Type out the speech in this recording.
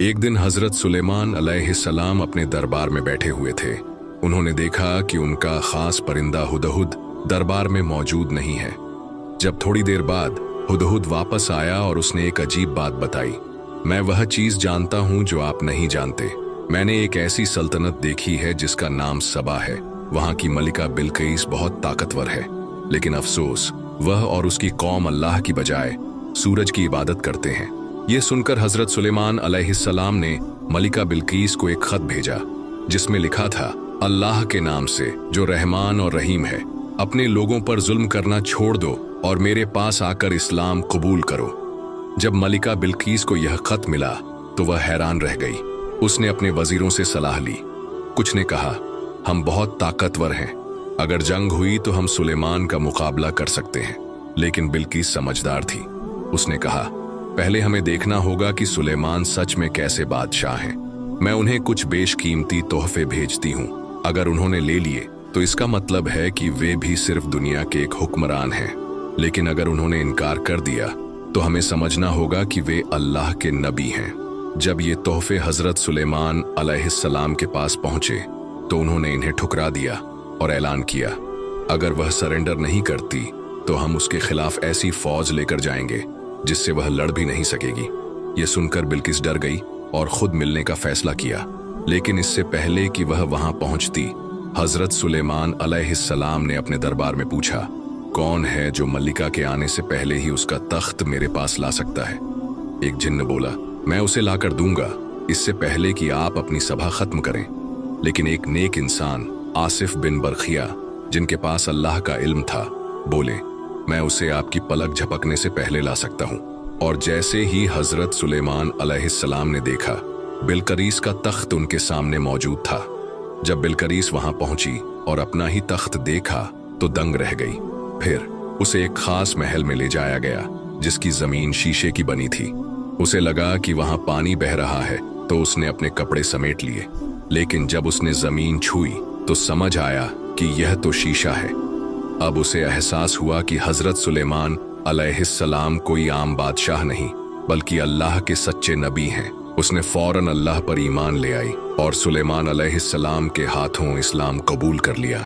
एक दिन हजरत सुलेमान अलैहिस्सलाम अपने दरबार में बैठे हुए थे। उन्होंने देखा कि उनका खास परिंदा हुदहुद दरबार में मौजूद नहीं है। जब थोड़ी देर बाद हुदहुद वापस आया और उसने एक अजीब बात बताई। मैं वह चीज जानता हूं जो आप नहीं जानते। मैंने एक ऐसी सल्तनत देखी है जिसका नाम सबा है। वहां की मलिका बिल्किस बहुत ताकतवर है, लेकिन अफसोस वह और उसकी कौम अल्लाह की बजाय सूरज की इबादत करते हैं। ये सुनकर हजरत सुलेमान अलैहिस्सलाम ने मलिका बिल्किस को एक खत भेजा जिसमें लिखा था, अल्लाह के नाम से जो रहमान और रहीम है, अपने लोगों पर जुल्म करना छोड़ दो और मेरे पास आकर इस्लाम कबूल करो। जब मलिका बिल्किस को यह खत मिला तो वह हैरान रह गई। उसने अपने वजीरों से सलाह ली। कुछ ने कहा, हम बहुत ताकतवर हैं, अगर जंग हुई तो हम सुलेमान का मुकाबला कर सकते हैं। लेकिन बिल्किस समझदार थी। उसने कहा, पहले हमें देखना होगा कि सुलेमान सच में कैसे बादशाह हैं। मैं उन्हें कुछ बेशकीमती तोहफे भेजती हूँ। अगर उन्होंने ले लिए तो इसका मतलब है कि वे भी सिर्फ दुनिया के एक हुक्मरान हैं। लेकिन अगर उन्होंने इनकार कर दिया तो हमें समझना होगा कि वे अल्लाह के नबी हैं। जब ये तोहफे हजरत सुलेमान अलैहिस्सलाम के पास पहुंचे तो उन्होंने इन्हें ठुकरा दिया और ऐलान किया, अगर वह सरेंडर नहीं करती तो हम उसके खिलाफ ऐसी फौज लेकर जाएंगे जिससे वह लड़ भी नहीं सकेगी। ये सुनकर बिल्किस डर गई और खुद मिलने का फैसला किया। लेकिन इससे पहले कि वह वहां पहुंचती, हजरत सुलेमान अलैहिस्सलाम ने अपने दरबार में पूछा, कौन है जो मल्लिका के आने से पहले ही उसका तख्त मेरे पास ला सकता है? एक जिन्न बोला, मैं उसे लाकर दूंगा, इससे पहले कि आप अपनी सभा खत्म करें। लेकिन एक नेक इंसान आसिफ बिन बरखिया, जिनके पास अल्लाह का इल्म था, बोले, मैं उसे आपकी पलक झपकने से पहले ला सकता हूं। और जैसे ही हजरत सुलेमान अलैहिस्सलाम ने देखा, बिल्किस का तख्त उनके सामने मौजूद था। जब बिल्किस वहां पहुंची और अपना ही तख्त देखा तो दंग रह गई। फिर उसे एक खास महल में ले जाया गया जिसकी जमीन शीशे की बनी थी। उसे लगा कि वहां पानी बह रहा है तो उसने अपने कपड़े समेट लिए। लेकिन जब उसने जमीन छुई तो समझ आया कि यह तो शीशा है। अब उसे एहसास हुआ कि हजरत सुलेमान अलैहिस्सलाम कोई आम बादशाह नहीं बल्कि अल्लाह के सच्चे नबी हैं। उसने फौरन अल्लाह पर ईमान ले आई और सुलेमान अलैहिस्सलाम के हाथों इस्लाम कबूल कर लिया।